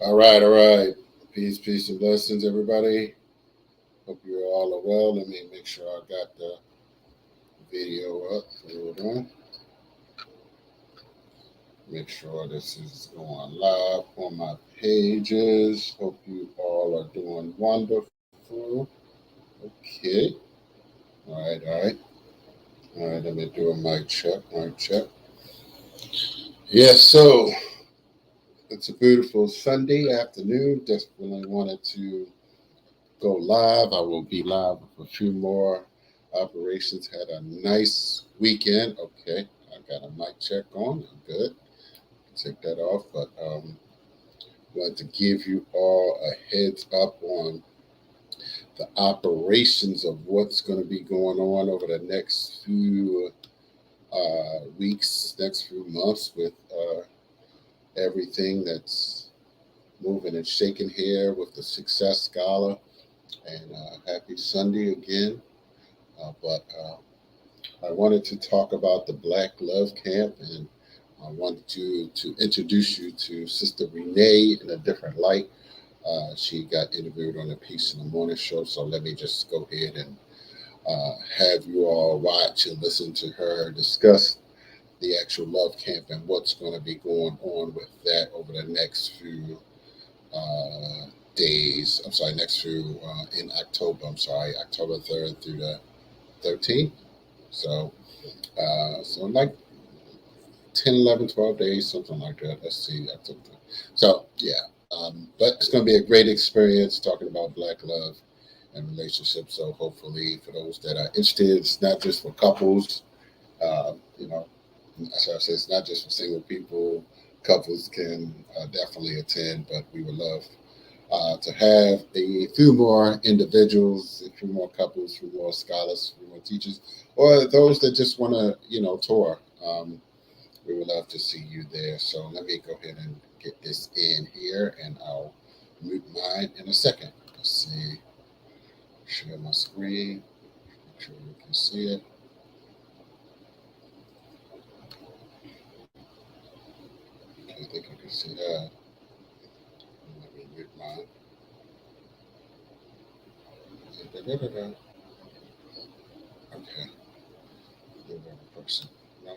All right, all right. Peace, and blessings, everybody. Hope you all are well. Let me make sure I got the video up. Hold on. Make sure this is going live on my pages. Hope you all are doing wonderful. Okay. All right. All right, let me do a mic check. Yes, so it's a beautiful Sunday afternoon. Definitely wanted to go live. I will be live with a few more operations. Had a nice weekend. Okay, I got a mic check on. I'm good. Take that off. But wanted to give you all a heads up on the operations of what's going to be going on over the next few weeks, next few months with everything that's moving and shaking here with the Success Gala. And happy Sunday again. But I wanted to talk about the Black Love Camp, and I wanted to introduce you to Sister Renee in a different light. She got interviewed on the Peace in the Morning show, so let me just go ahead and have you all watch and listen to her discuss the actual Love Camp and what's going to be going on with that over the next few days. I'm sorry, next few in October. I'm sorry, October 3rd through the 13th. So, so like 10, 11, 12 days, something like that. Let's see. So, yeah. But it's going to be a great experience talking about Black love and relationships. So, hopefully, for those that are interested, it's not just for couples. You know, as I said, it's not just for single people. Couples can definitely attend, but we would love to have a few more individuals, a few more couples, a few more scholars, a few more teachers, or those that just want to, tour. We would love to see you there. So let me go ahead and get this in here, and I'll mute mine in a second. Let's see. Share my screen. Make sure you can see it. Okay, I think you can see that. Let me mute mine. Da-da-da-da-da. Okay. The wrong person. No.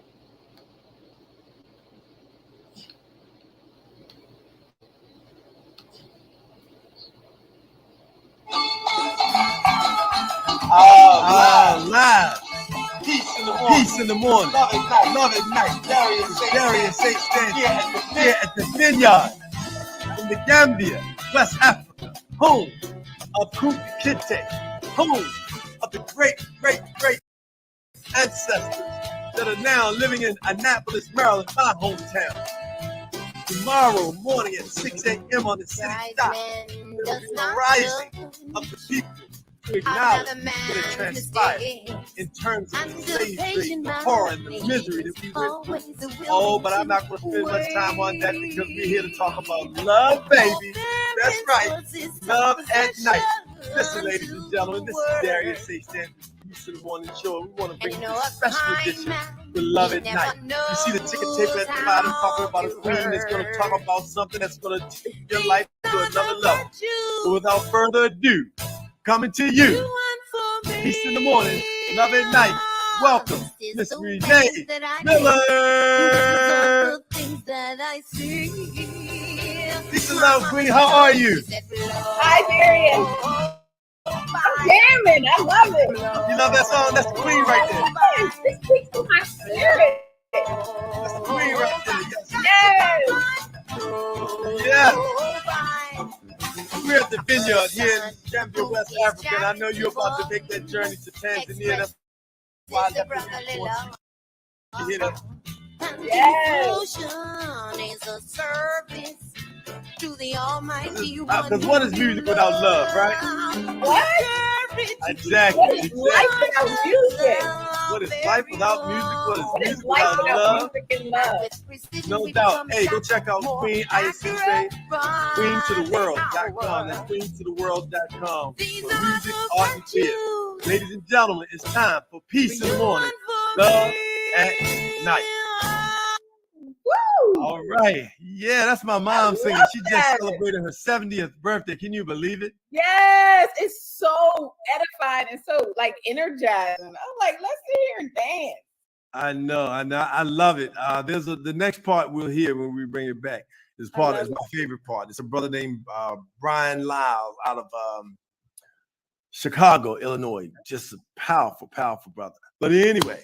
Live. Peace in the morning. Love at night. Darius St. Stan here at the Vineyard in the Gambia, West Africa, home of Kunta Kinte, home of the great ancestors that are now living in Annapolis, Maryland, my hometown. Tomorrow morning at 6 a.m. on the city dot, there will be a rising of the people to acknowledge what it transpired in terms of the slave trade, the horror and the misery that we went through. Oh, but I'm not going to spend much time on that because we're here to talk about love, baby. That's right, love at night. Listen, ladies and gentlemen, this is Darius St. Stan. To the morning show. We want to bring you a special edition with Love at Night. You see the ticket tape at the bottom talking about a queen that's going to talk about something that's going to take your life to another level. So without further ado, coming to you, Peace in the Morning, Love at Night. Welcome, Miss Renee Miller. Peace and love, Queen. How are you? Hi, Darius. I'm jamming. I love it. You love that song? That's the queen right there. Yes, this speaks to my spirit. That's the queen right there. Yes. Yeah. We're at the Vineyard here in Gambia, West Africa, and I know you're about to make that journey to Tanzania. That's why I want you to hear that. Yes. Because what is music without love, right? What? Exactly. What is life without music? What is life without music? What is music life without without love? music and love? No doubt. Hey, go check out Queen ISSA, queentotheworld.com. That's queentotheworld.com. For music, art, and theater. Ladies and gentlemen, it's time for Peace in the Morning, Love at Night. Woo! All right. Yeah, that's my mom singing. love She just that. celebrated her 70th birthday. Can you believe it? Yes, it's so edifying and so like energizing. I'm like, let's sit here and dance. I know. I love it. There's the next part we'll hear when we bring it back. This part is my favorite part. It's a brother named Brian Lyle out of Chicago, Illinois. Just a powerful, powerful brother. But anyway,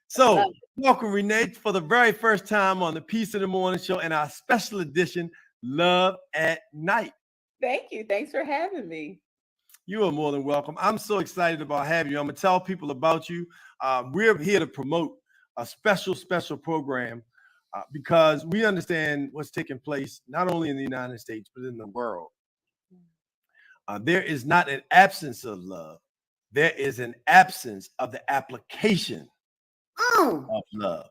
so welcome, Renee, for the very first time on the Peace in the Morning show and our special edition, Love at Night. Thank you. Thanks for having me. You are more than welcome. I'm so excited about having you. I'm going to tell people about you. We're here to promote a special program because we understand what's taking place not only in the United States, but in the world. There is not an absence of love. There is an absence of the application of love.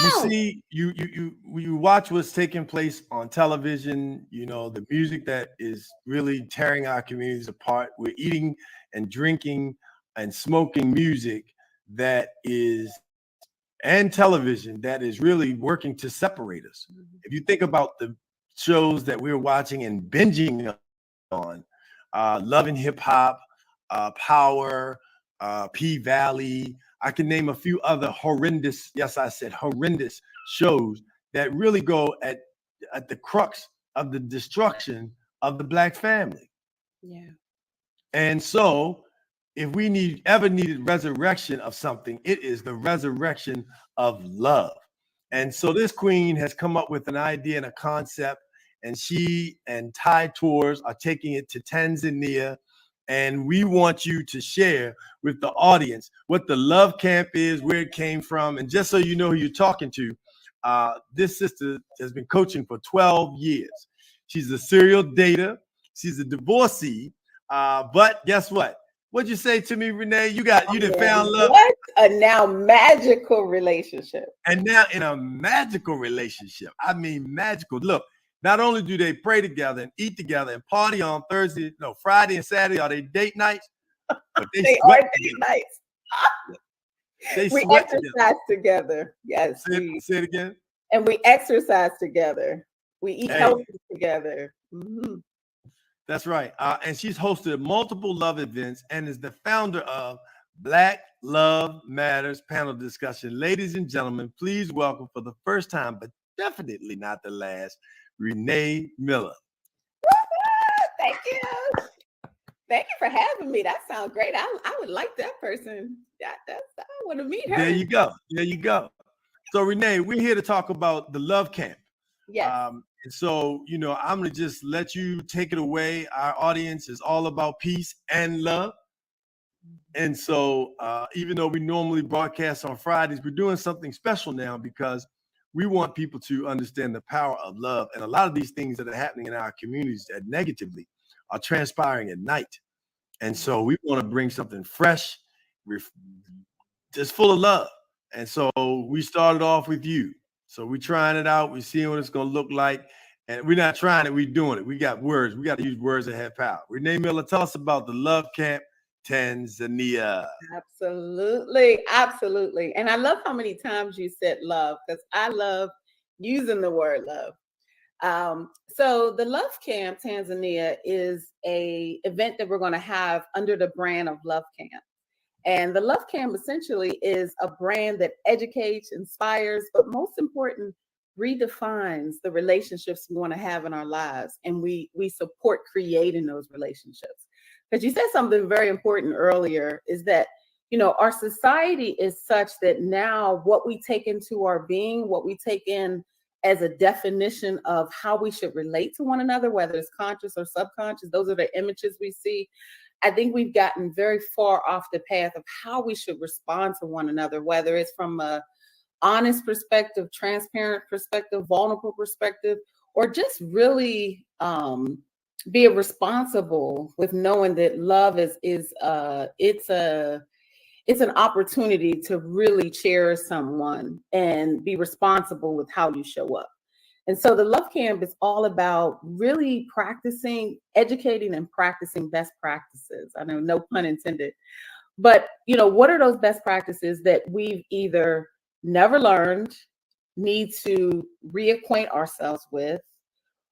You see, you watch what's taking place on television, you know, the music that is really tearing our communities apart. We're eating and drinking and smoking music that is, and television that is really working to separate us. If you think about the shows that we're watching and binging on, Love and Hip Hop, Power, P-Valley, I can name a few other horrendous, yes, I said horrendous shows that really go at the crux of the destruction of the Black family. Yeah. And so if we ever needed resurrection of something, it is the resurrection of love. And so this queen has come up with an idea and a concept, and she and Thai Tours are taking it to Tanzania. And we want you to share with the audience what the Love Camp is, where it came from. And just so you know who you're talking to, this sister has been coaching for 12 years. She's a serial dater. She's a divorcee. But guess what? What'd you say to me, Renee? You done found love. What a now magical relationship. And now in a magical relationship. I mean, magical. Look, not only do they pray together and eat together and party on Friday and Saturday are they date nights, but they are date nights. We exercise together. Yes. Say it again. And we exercise together. We eat healthy together. Mm-hmm. That's right. And she's hosted multiple love events and is the founder of Black Love Matters panel discussion. Ladies and gentlemen, please welcome for the first time, but definitely not the last, Renee Miller. Thank you. Thank you for having me. That sounds great. I would like that person. I want to meet her. There you go. There you go. So Renee, we're here to talk about the Love Camp. Yes. So, you know, I'm going to just let you take it away. Our audience is all about peace and love. And so even though we normally broadcast on Fridays, we're doing something special now because we want people to understand the power of love. And a lot of these things that are happening in our communities that negatively are transpiring at night. And so we want to bring something fresh, just full of love. And so we started off with you. So we're trying it out. We're seeing what it's going to look like. And we're not trying it. We're doing it. We got words. We got to use words that have power. Renee Miller, tell us about the Love Camp Tanzania. Absolutely. Absolutely. And I love how many times you said love because I love using the word love. So the Love Camp Tanzania is an event that we're going to have under the brand of Love Camp. And the Love Camp essentially is a brand that educates, inspires, but most important, redefines the relationships we want to have in our lives. And we support creating those relationships. Because you said something very important earlier is that, you know, our society is such that now what we take into our being, what we take in as a definition of how we should relate to one another, whether it's conscious or subconscious, those are the images we see. I think we've gotten very far off the path of how we should respond to one another, whether it's from a honest perspective, transparent perspective, vulnerable perspective, or just really be responsible with knowing that love is it's an opportunity to really cherish someone and be responsible with how you show up. And so the Love Camp is all about really practicing, educating and practicing best practices. I know, no pun intended. But, you know, what are those best practices that we've either never learned, need to reacquaint ourselves with,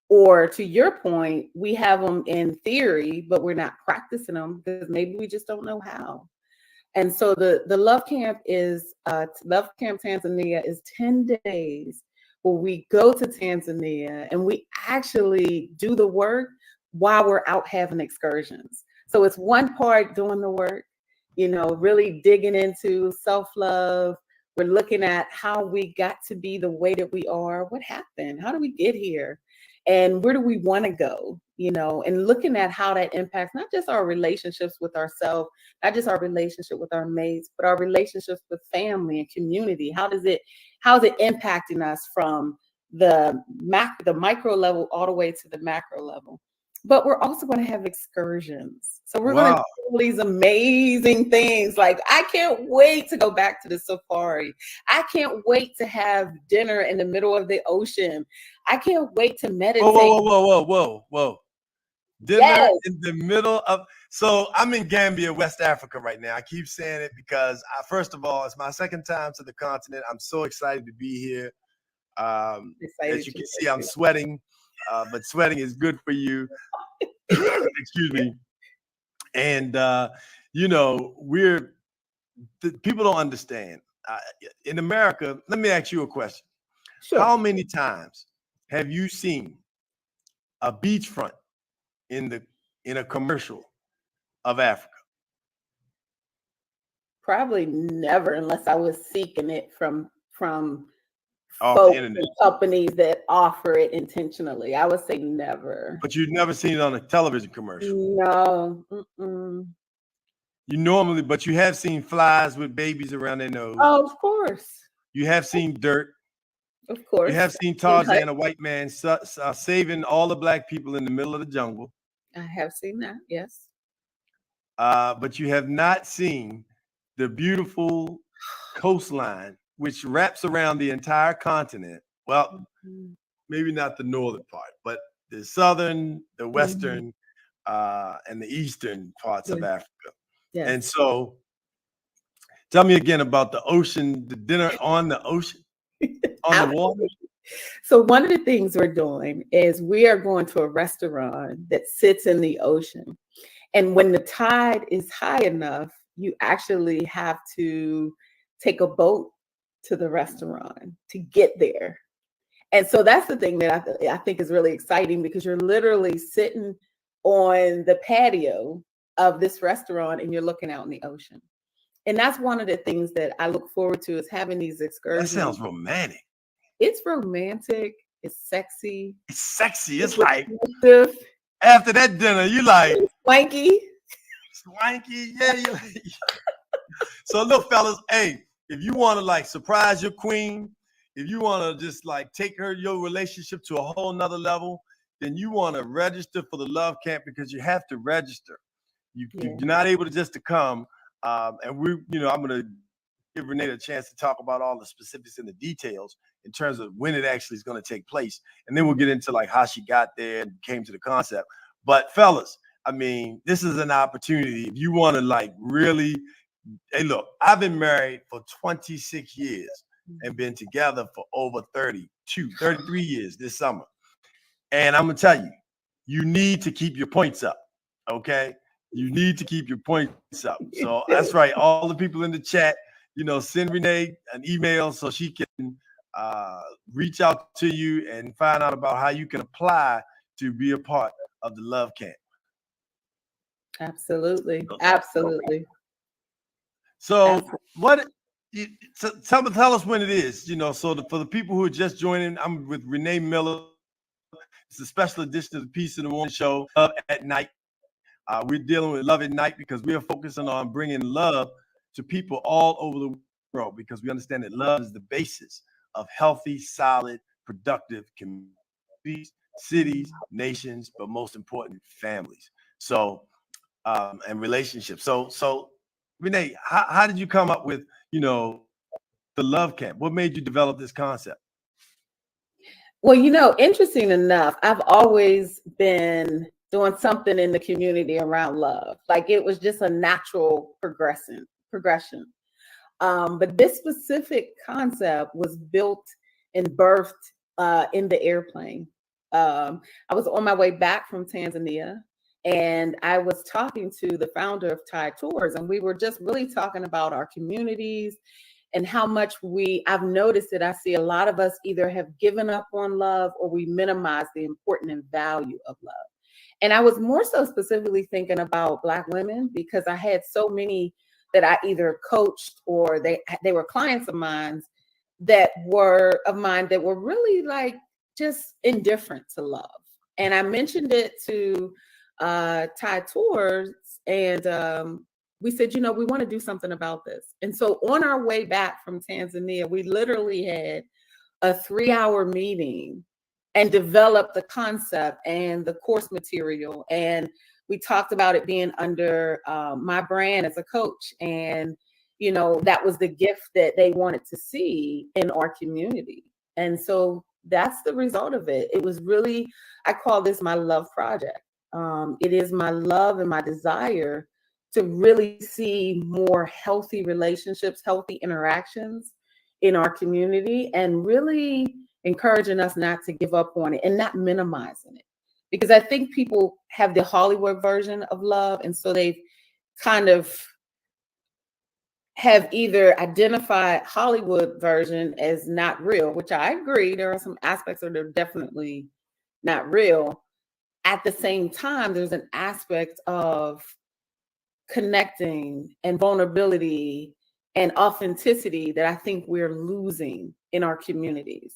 or to your point, we have them in theory, but we're not practicing them because maybe we just don't know how. And so the Love Camp is Love Camp Tanzania is 10 days where we go to Tanzania and we actually do the work while we're out having excursions. So it's one part doing the work, really digging into self-love. We're looking at how we got to be the way that we are. What happened? How do we get here? And where do we want to go? And looking at how that impacts not just our relationships with ourselves, not just our relationship with our mates, but our relationships with family and community. How is it impacting us from the micro level all the way to the macro level? But we're also going to have excursions. So we're going to do all these amazing things. Like, I can't wait to go back to the safari. I can't wait to have dinner in the middle of the ocean. I can't wait to meditate. Whoa. Dinner in the middle of, so I'm in Gambia, West Africa right now. I keep saying it because first of all, it's my second time to the continent. I'm so excited to be here. As you can see, I'm sweating, but sweating is good for you. Excuse me. And, people don't understand. In America, let me ask you a question. Sure. How many times have you seen a beachfront in a commercial of Africa? Probably never, unless I was seeking it from off folks the internet. And companies that offer it intentionally. I would say never. But you've never seen it on a television commercial? No. Mm-mm. But you have seen flies with babies around their nose. Oh, of course. You have seen dirt. Of course. You have seen Tarzan, a white man, saving all the black people in the middle of the jungle. I have seen that, yes. But you have not seen the beautiful coastline, which wraps around the entire continent. Well, maybe not the northern part, but the southern, the western, and the eastern parts of Africa. Yes. And so tell me again about the ocean, the dinner on the ocean, on the water. So one of the things we're doing is we are going to a restaurant that sits in the ocean. And when the tide is high enough, you actually have to take a boat to the restaurant to get there. And so that's the thing that I think is really exciting, because you're literally sitting on the patio of this restaurant and you're looking out in the ocean. And that's one of the things that I look forward to, is having these excursions. That sounds romantic. It's romantic. It's sexy. It's sexy. It's like after that dinner, you like swanky. Yeah. So look, fellas, hey, if you want to like surprise your queen, if you want to just like take your relationship to a whole nother level, then you want to register for the Love Camp, because you have to register. You're not able to just to come. And I'm going to give Renee a chance to talk about all the specifics and the details in terms of when it actually is going to take place. And then we'll get into like how she got there and came to the concept. But fellas, I mean, this is an opportunity. If you want to like really, hey, look, I've been married for 26 years and been together for over 33 years this summer. And I'm going to tell you, you need to keep your points up. Okay. You need to keep your points up. So that's right. All the people in the chat, send Renee an email so she can reach out to you and find out about how you can apply to be a part of the Love Camp. Absolutely. So tell us when it is, so for the people who are just joining, I'm with Renee Miller. It's a special edition of the Peace in the Morning show, Love at Night. We're dealing with Love at Night because we are focusing on bringing love to people all over the world, because we understand that love is the basis of healthy, solid, productive communities, cities, nations, but most important, families. So, and relationships. So Renee, how did you come up with, the Love Camp? What made you develop this concept? Well, interesting enough, I've always been doing something in the community around love. Like, it was just a natural progression. But this specific concept was built and birthed in the airplane. I was on my way back from Tanzania, and I was talking to the founder of Thai Tours, and we were just really talking about our communities and how much I've noticed that I see a lot of us either have given up on love or we minimize the importance and value of love. And I was more so specifically thinking about Black women because I had so many that I either coached or they were clients of mine that were really like just indifferent to love. And I mentioned it to Thai Tours, and we said, we want to do something about this. And so on our way back from Tanzania, we literally had a 3-hour meeting and developed the concept and the course material. And we talked about it being under my brand as a coach. And, that was the gift that they wanted to see in our community. And so that's the result of it. It was really, I call this my love project. It is my love and my desire to really see more healthy relationships, healthy interactions in our community, and really encouraging us not to give up on it and not minimizing it. Because I think people have the Hollywood version of love, and so they've kind of have either identified Hollywood version as not real, which I agree. There are some aspects that are definitely not real. At the same time, there's an aspect of connecting and vulnerability and authenticity that I think we're losing in our communities.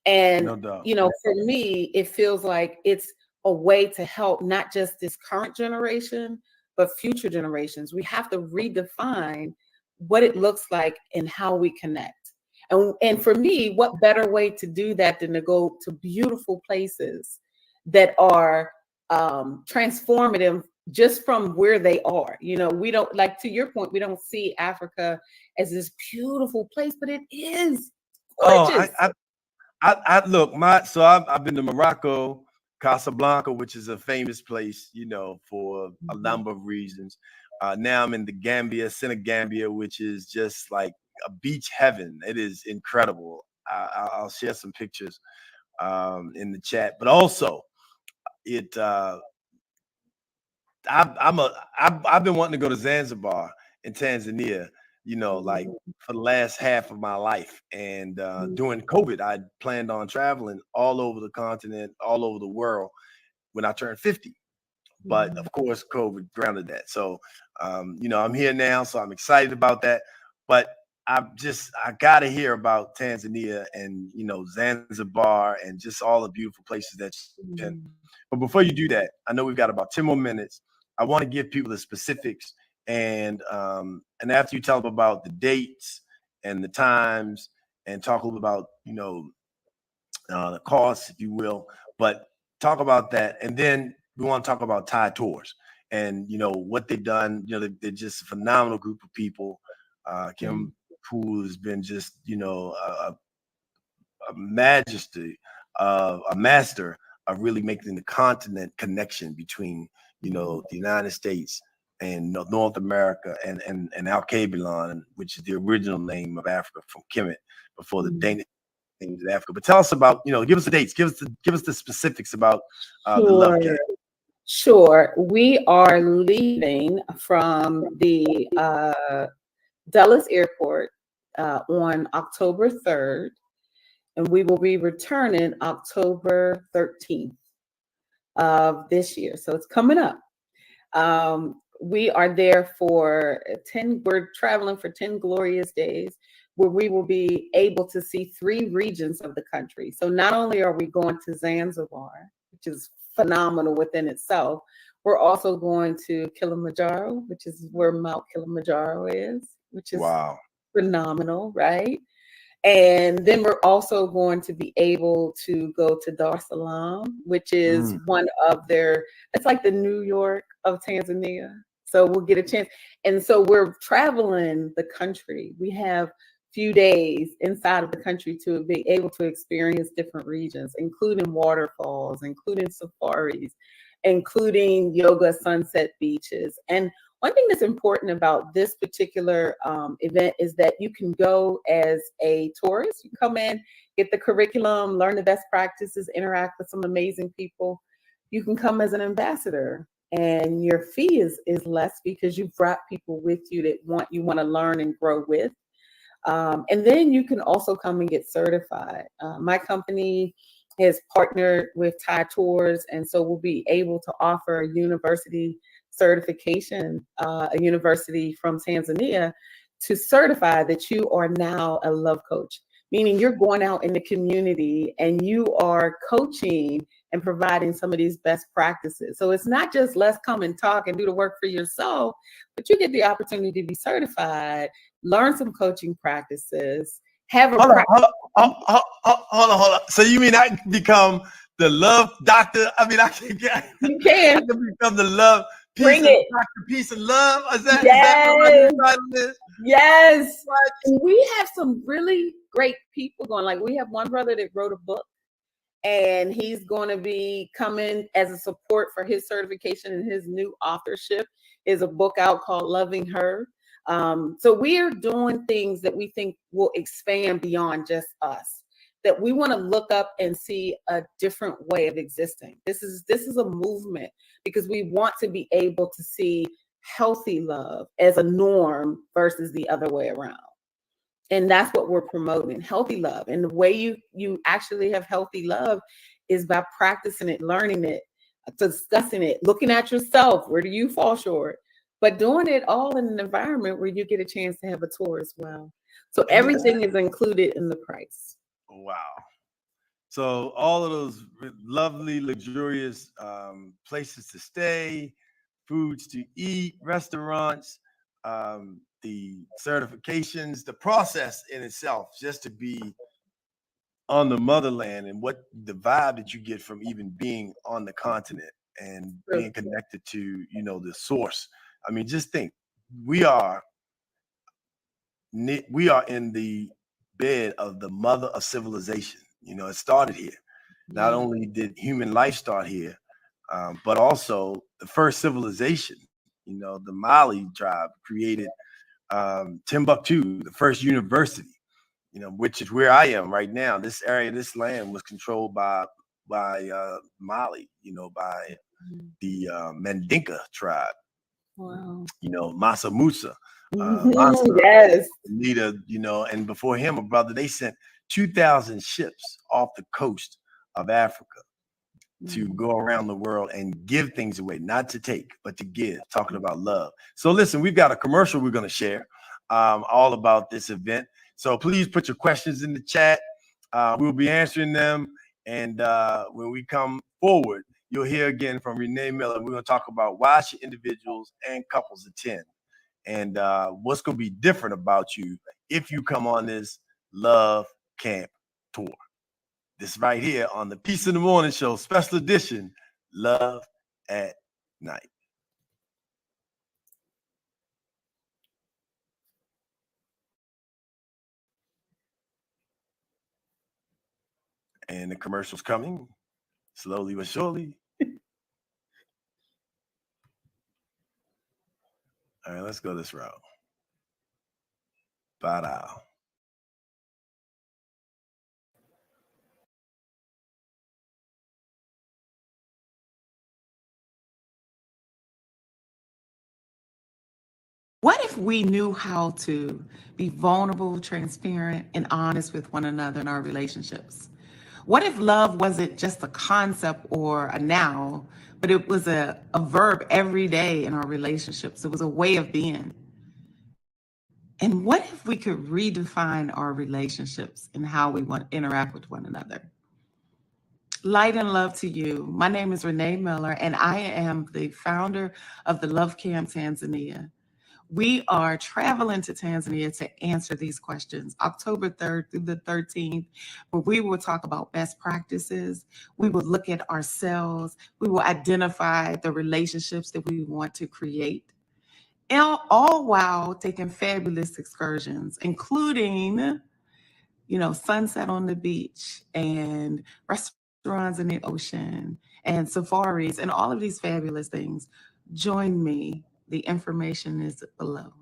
And, No doubt. For me, it feels like it's a way to help not just this current generation, but future generations. We have to redefine what it looks like and how we connect. And for me, what better way to do that than to go to beautiful places that are transformative just from where they are. We don't, like, to your point, we don't see Africa as this beautiful place, but it is gorgeous. I look, I've been to Morocco, Casablanca, which is a famous place, for a number of reasons. Now I'm in the Senegambia, which is just like a beach heaven. It is incredible. I'll share some pictures in the chat, but also I've been wanting to go to Zanzibar in Tanzania, like for the last half of my life. And during COVID, I planned on traveling all over the continent, all over the world when I turned 50. But of course, COVID grounded that. So, I'm here now, so I'm excited about that. But I got to hear about Tanzania and, Zanzibar and just all the beautiful places that you've been. But before you do that, I know we've got about 10 more minutes. I want to give people the specifics, and after you tell them about the dates and the times, and talk a little about the costs, if you will, but talk about that, and then we want to talk about Thai Tours and what they've done. They're just a phenomenal group of people. Kim, who has been just a majesty, a master of really making the continent connection between the United States and North America and Alkebulan, which is the original name of Africa from Kemet before the Danish name of Africa. But tell us about, give us the dates, give us the specifics about the Love Camp. Sure. We are leaving from the Dulles Airport on October 3rd, and we will be returning October 13th of this year. So it's coming up. We are there for we're traveling for 10 glorious days where we will be able to see 3 regions of the country. So not only are we going to Zanzibar, which is phenomenal within itself, we're also going to Kilimanjaro, which is where Mount Kilimanjaro is, which is phenomenal, right? And then we're also going to be able to go to Dar es Salaam, which is one of it's like the New York of Tanzania. So we'll get a chance. And so we're traveling the country. We have few days inside of the country to be able to experience different regions, including waterfalls, including safaris, including yoga sunset beaches. And One thing that's important about this particular event is that you can go as a tourist. You come in, get the curriculum, learn the best practices, interact with some amazing people. You can come as an ambassador, and your fee is less because you've brought people with you that you want to learn and grow with. And then you can also come and get certified. My company has partnered with Thai Tours, and so we'll be able to offer a university certification, a university from Tanzania, to certify that you are now a love coach, meaning you're going out in the community and you are coaching and providing some of these best practices. So it's not just let's come and talk and do the work for yourself, but you get the opportunity to be certified, learn some coaching practices, have a hold on. So you mean I can become the love doctor? I mean, you can. I can become the love piece of love. Is that Yes. what title is? Yes. And we have some really great people going. Like, we have one brother that wrote a book, and he's going to be coming as a support for his certification, and his new authorship is a book out called Loving Her. So we are doing things that we think will expand beyond just us, that we want to look up and see a different way of existing. This is a movement because we want to be able to see healthy love as a norm versus the other way around. And that's what we're promoting, healthy love. And the way you actually have healthy love is by practicing it, learning it, discussing it, looking at yourself. Where do you fall short? But doing it all in an environment where you get a chance to have a tour as well. So everything is included in the price. Wow. So all of those lovely, luxurious places to stay, foods to eat, restaurants, the certifications, the process in itself, just to be on the motherland, and what the vibe that you get from even being on the continent and being connected to, the source. I mean, just think, we are in the bed of the mother of civilization. It started here. Not only did human life start here, but also the first civilization, the Mali tribe created Timbuktu, the first university, which is where I am right now. This area, this land was controlled by Mali, by the Mandinka tribe. Wow. Masa Musa, yes, leader, and before him, a brother, they sent 2,000 ships off the coast of Africa to go around the world and give things away, not to take, but to give, talking about love. So listen, we've got a commercial we're going to share all about this event. So please put your questions in the chat. We'll be answering them. And when we come forward, you'll hear again from Renee Miller. We're going to talk about why should individuals and couples attend, and what's going to be different about you if you come on this Love Camp Tour. This right here on the Peace in the Morning Show, special edition, Love at Night. And the commercial's coming slowly but surely. All right, let's go this route. Ba-da. What if we knew how to be vulnerable, transparent, and honest with one another in our relationships? What if love wasn't just a concept or a noun, but it was a verb every day in our relationships? It was a way of being. And what if we could redefine our relationships and how we want to interact with one another? Light and love to you. My name is Renee Miller, and I am the founder of the Love Camp Tanzania. We are traveling to Tanzania to answer these questions, October 3rd through the 13th, where we will talk about best practices. We will look at ourselves. We will identify the relationships that we want to create, and all while taking fabulous excursions, including, sunset on the beach and restaurants in the ocean and safaris and all of these fabulous things. Join me The information is below.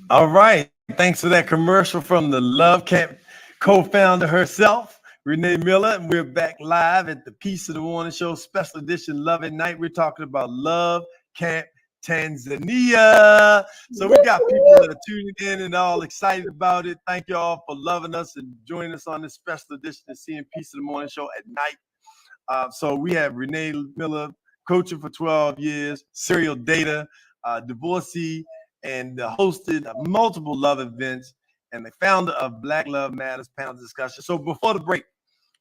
All right. Thanks for that commercial from the Love Camp co-founder herself, Renee Miller. And we're back live at the Piece of the Morning Show special edition Love at Night. We're talking about Love Camp Tanzania. So we got people that are tuning in and all excited about it. Thank you all for loving us and joining us on this special edition of seeing Piece of the Morning Show at night. So we have Renee Miller, coaching for 12 years, serial dater, divorcee, and hosted multiple love events, and the founder of Black Love Matters panel discussion. So before the break,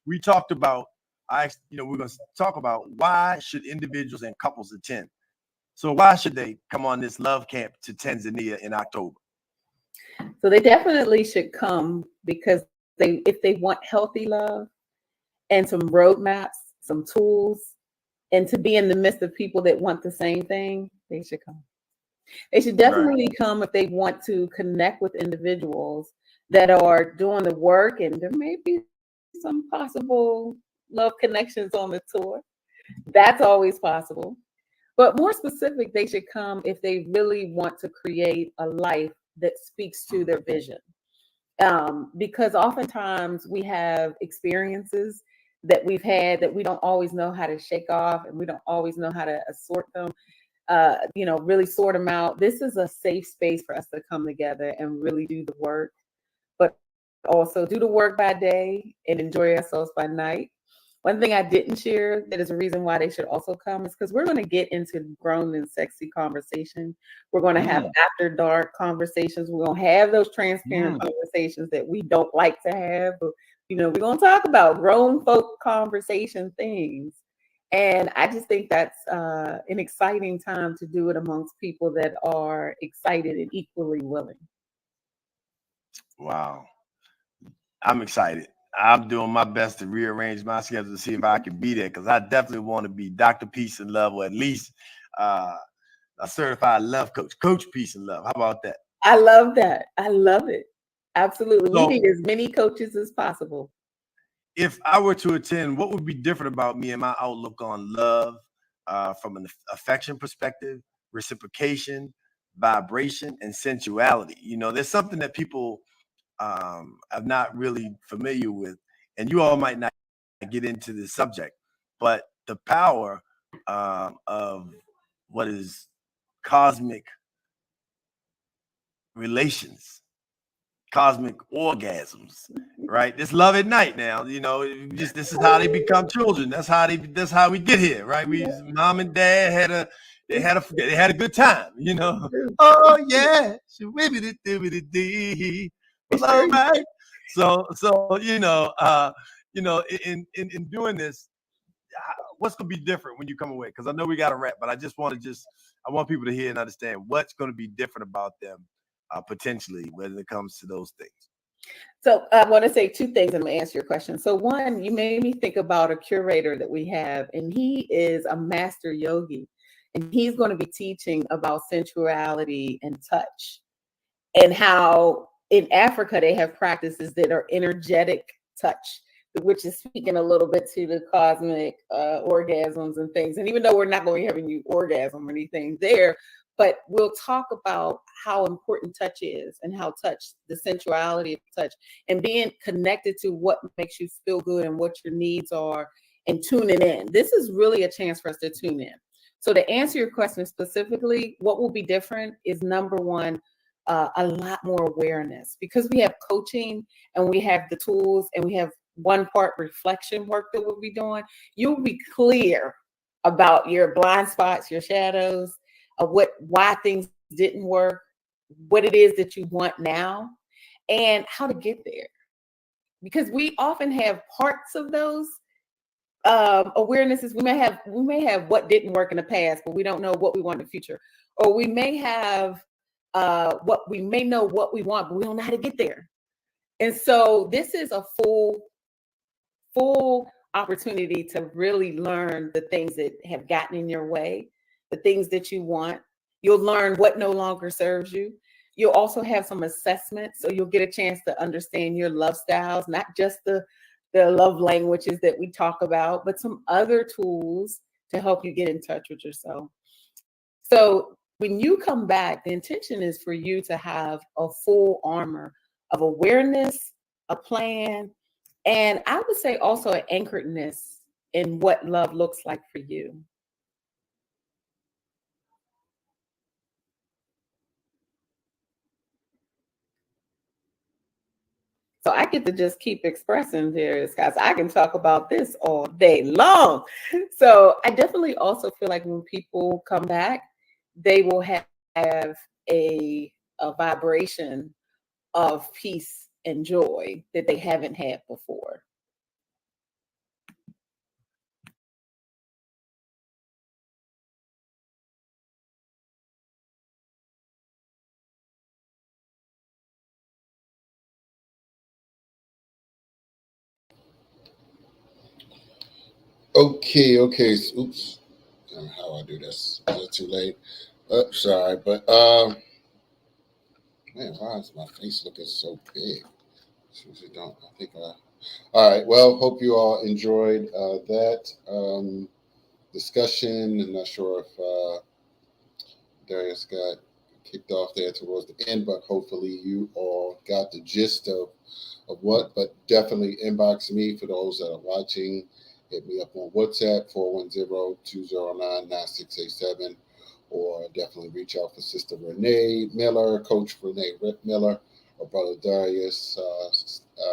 we talked about, we're going to talk about why should individuals and couples attend. So why should they come on this love camp to Tanzania in October? So they definitely should come because if they want healthy love and some roadmaps, some tools, and to be in the midst of people that want the same thing, they should come. They should definitely come if they want to connect with individuals that are doing the work, and there may be some possible love connections on the tour. That's always possible. But more specific, they should come if they really want to create a life that speaks to their vision. Because oftentimes we have experiences that we've had that we don't always know how to shake off, and we don't always know how to sort them. Really sort them out. This is a safe space for us to come together and really do the work, but also do the work by day and enjoy ourselves by night. One thing I didn't share that is a reason why they should also come is because we're going to get into grown and sexy conversation. We're going to have after dark conversations. We're going to have those transparent conversations that we don't like to have, but we're going to talk about grown folk conversation things. And I just think that's an exciting time to do it amongst people that are excited and equally willing. Wow. I'm excited. I'm doing my best to rearrange my schedule to see if I can be there, because I definitely want to be Dr. Peace and Love, or at least a certified love coach, Coach Peace and Love. How about that? I love that. I love it. Absolutely. We need as many coaches as possible. If I were to attend, what would be different about me and my outlook on love from an affection perspective, reciprocation, vibration, and sensuality? There's something that people are not really familiar with, and you all might not get into this subject, but the power of what is cosmic relations, cosmic orgasms, right? This love at night now, this is how they become children. That's how we get here, right? Mom and dad had a good time, Oh yeah. All right. So in doing this, what's going to be different when you come away? Because I know we got to wrap, but I want people to hear and understand what's going to be different about them potentially when it comes to those things. So I want to say two things. I'm going to answer your question. So one, you made me think about a curator that we have, and he is a master yogi, and he's going to be teaching about sensuality and touch, and how in Africa they have practices that are energetic touch, which is speaking a little bit to the cosmic orgasms and things. And even though we're not going to be having you orgasm or anything there, but we'll talk about how important touch is, and how the sensuality of touch, and being connected to what makes you feel good and what your needs are, and tuning in. This is really a chance for us to tune in. So to answer your question specifically, what will be different is, number one, a lot more awareness, because we have coaching and we have the tools and we have one part reflection work that we'll be doing. You'll be clear about your blind spots, your shadows, of why things didn't work, what it is that you want now, and how to get there. Because we often have parts of those awarenesses. We may have what didn't work in the past, but we don't know what we want in the future. Or we may have what we know what we want, but we don't know how to get there. And so this is a full opportunity to really learn the things that have gotten in your way, the things that you want. You'll learn what no longer serves you. You'll also have some assessments, so you'll get a chance to understand your love styles, not just the the love languages that we talk about, but some other tools to help you get in touch with yourself. So when you come back, the intention is for you to have a full armor of awareness, a plan, and I would say also an anchoredness in what love looks like for you. So I get to just keep expressing this, guys. I can talk about this all day long. So I definitely also feel like when people come back, they will have a vibration of peace and joy that they haven't had before. Okay. Oops. I don't know how I do this. Is it too late? Sorry, but man, why is my face looking so big? Seriously, don't. I think. All right. Well, hope you all enjoyed that discussion. I'm not sure if Darius got kicked off there towards the end, but hopefully you all got the gist of what. But definitely inbox me for those that are watching. Hit me up on WhatsApp 410-209-9687, or definitely reach out for Sister Renee Miller, Coach Renee Miller, or Brother Darius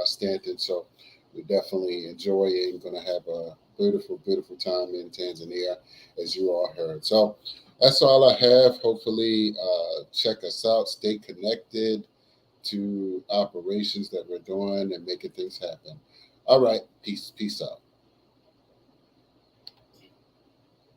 Stanton. So we're definitely enjoying. Going to have a beautiful time in Tanzania, as you all heard. So that's all I have. Hopefully, check us out. Stay connected to operations that we're doing and making things happen. All right. Peace out.